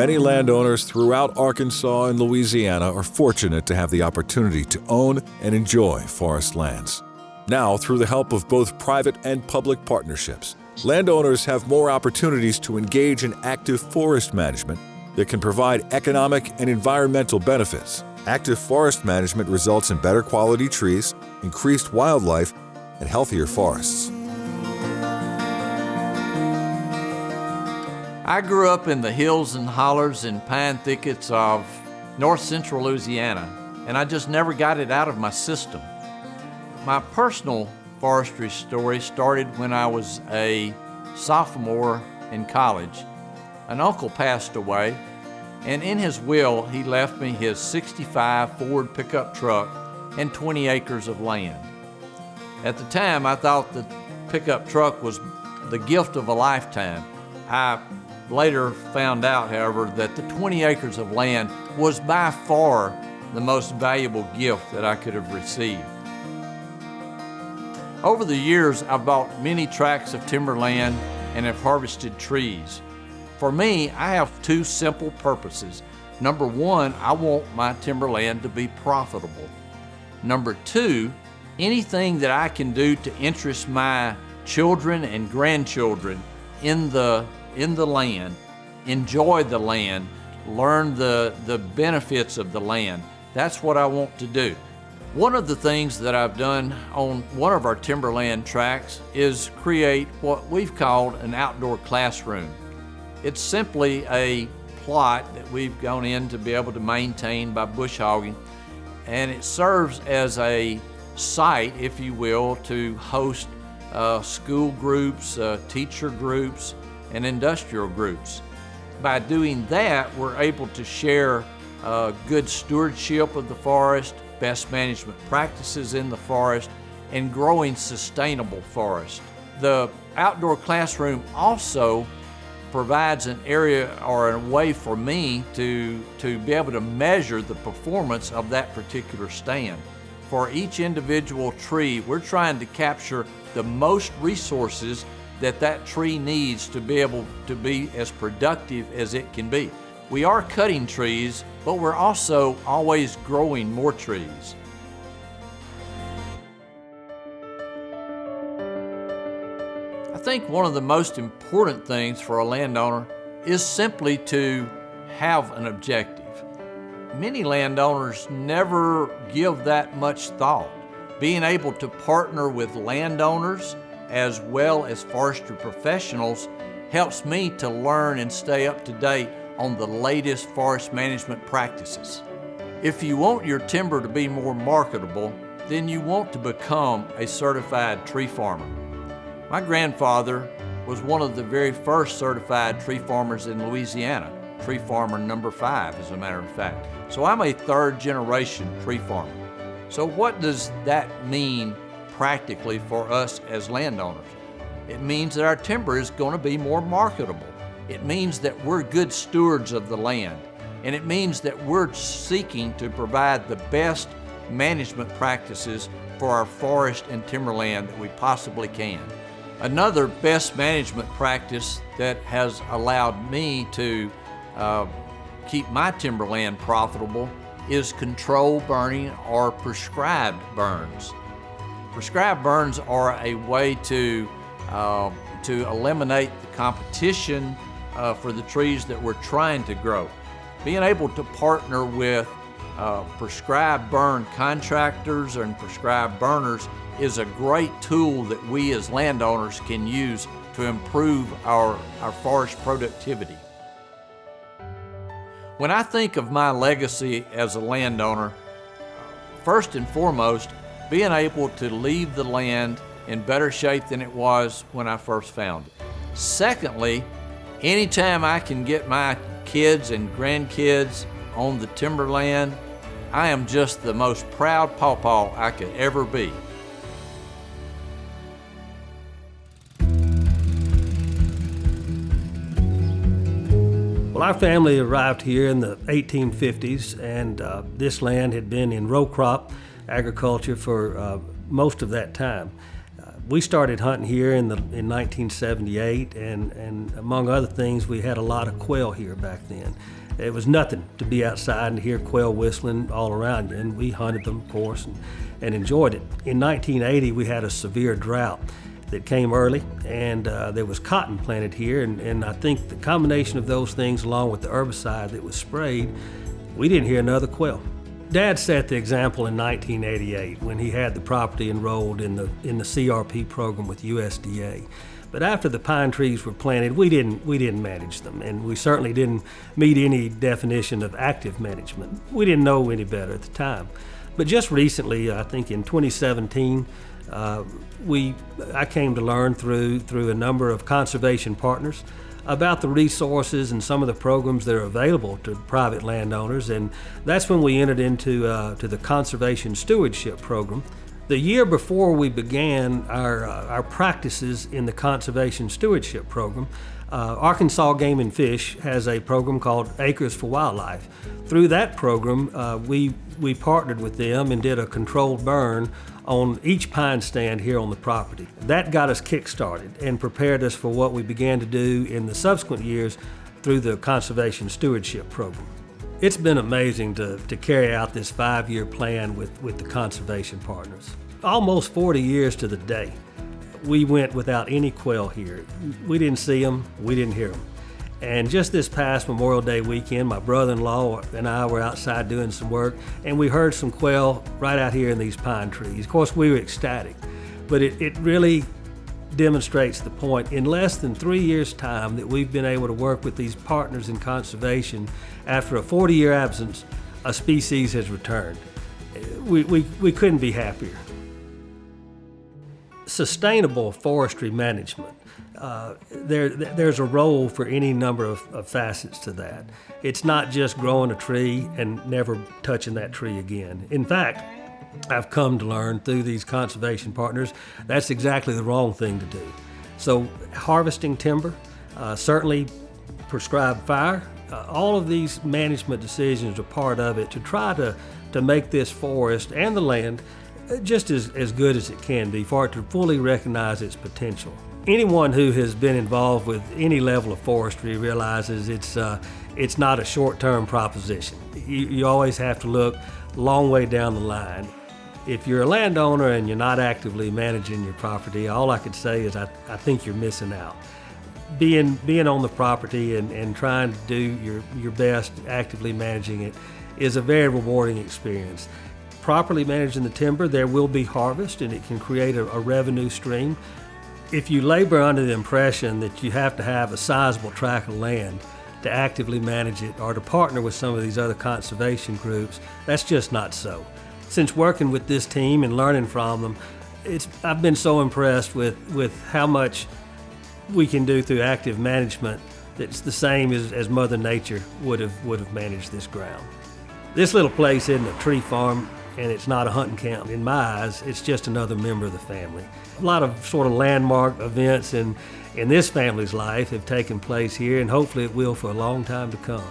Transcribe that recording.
Many landowners throughout Arkansas and Louisiana are fortunate to have the opportunity to own and enjoy forest lands. Now, through the help of both private and public partnerships, landowners have more opportunities to engage in active forest management that can provide economic and environmental benefits. Active forest management results in better quality trees, increased wildlife, and healthier forests. I grew up in the hills and hollers and pine thickets of north central Louisiana, and I just never got it out of my system. My personal forestry story started when I was a sophomore in college. An uncle passed away, and in his will, he left me his 65 Ford pickup truck and 20 acres of land. At the time, I thought the pickup truck was the gift of a lifetime. I later found out, however, that the 20 acres of land was by far the most valuable gift that I could have received. Over the years, I've bought many tracts of timberland and have harvested trees. For me, I have two simple purposes. Number one, I want my timberland to be profitable. Number two, anything that I can do to interest my children and grandchildren in the land, enjoy the land, learn the benefits of the land. That's what I want to do. One of the things that I've done on one of our timberland tracts is create what we've called an outdoor classroom. It's simply a plot that we've gone in to be able to maintain by bush hogging, and it serves as a site, if you will, to host school groups, teacher groups, and industrial groups. By doing that, we're able to share good stewardship of the forest, best management practices in the forest, and growing sustainable forest. The outdoor classroom also provides an area or a way for me to be able to measure the performance of that particular stand. For each individual tree, we're trying to capture the most resources that tree needs to be able to be as productive as it can be. We are cutting trees, but we're also always growing more trees. I think one of the most important things for a landowner is simply to have an objective. Many landowners never give that much thought. Being able to partner with landowners as well as forestry professionals helps me to learn and stay up to date on the latest forest management practices. If you want your timber to be more marketable, then you want to become a certified tree farmer. My grandfather was one of the very first certified tree farmers in Louisiana, tree farmer number 5, as a matter of fact. So I'm a third generation tree farmer. So what does that mean practically for us as landowners? It means that our timber is going to be more marketable. It means that we're good stewards of the land, and it means that we're seeking to provide the best management practices for our forest and timberland that we possibly can. Another best management practice that has allowed me to keep my timberland profitable is controlled burning or prescribed burns. Prescribed burns are a way to eliminate the competition for the trees that we're trying to grow. Being able to partner with prescribed burn contractors and prescribed burners is a great tool that we as landowners can use to improve our forest productivity. When I think of my legacy as a landowner, first and foremost, being able to leave the land in better shape than it was when I first found it. Secondly, anytime I can get my kids and grandkids on the timberland, I am just the most proud pawpaw I could ever be. Well, our family arrived here in the 1850s, and this land had been in row crop agriculture for most of that time. We started hunting here in 1978, and among other things, we had a lot of quail here back then. It was nothing to be outside and hear quail whistling all around you, and we hunted them, of course, and enjoyed it. In 1980, we had a severe drought that came early, and there was cotton planted here, and I think the combination of those things, along with the herbicide that was sprayed, we didn't hear another quail. Dad set the example in 1988 when he had the property enrolled in the CRP program with USDA. But after the pine trees were planted, we didn't manage them, and we certainly didn't meet any definition of active management. We didn't know any better at the time. But just recently, I think in 2017, I came to learn through a number of conservation partners about the resources and some of the programs that are available to private landowners, and that's when we entered into to the Conservation Stewardship Program. The year before we began our practices in the Conservation Stewardship Program, Arkansas Game and Fish has a program called Acres for Wildlife. Through that program, we partnered with them and did a controlled burn on each pine stand here on the property. That got us kick-started and prepared us for what we began to do in the subsequent years through the Conservation Stewardship Program. It's been amazing to carry out this 5-year plan with the conservation partners. Almost 40 years to the day, we went without any quail here. We didn't see them, we didn't hear them. And just this past Memorial Day weekend, my brother-in-law and I were outside doing some work, and we heard some quail right out here in these pine trees. Of course, we were ecstatic, but it really demonstrates the point in less than 3 years' time that we've been able to work with these partners in conservation. After a 40-year absence, a species has returned. We couldn't be happier. Sustainable forestry management. There's a role for any number of facets to that. It's not just growing a tree and never touching that tree again. In fact, I've come to learn through these conservation partners that's exactly the wrong thing to do. So harvesting timber, certainly prescribed fire, all of these management decisions are part of it to try to make this forest and the land just as good as it can be for it to fully recognize its potential. Anyone who has been involved with any level of forestry realizes it's not a short-term proposition. You always have to look a long way down the line. If you're a landowner and you're not actively managing your property, all I could say is I think you're missing out. Being on the property and trying to do your best actively managing it is a very rewarding experience. Properly managing the timber, there will be harvest and it can create a revenue stream. If you labor under the impression that you have to have a sizable tract of land to actively manage it or to partner with some of these other conservation groups, that's just not so. Since working with this team and learning from them, I've been so impressed with how much we can do through active management that's the same as Mother Nature would have managed this ground. This little place isn't a tree farm, and it's not a hunting camp. In my eyes, it's just another member of the family. A lot of sort of landmark events in this family's life have taken place here, and hopefully it will for a long time to come.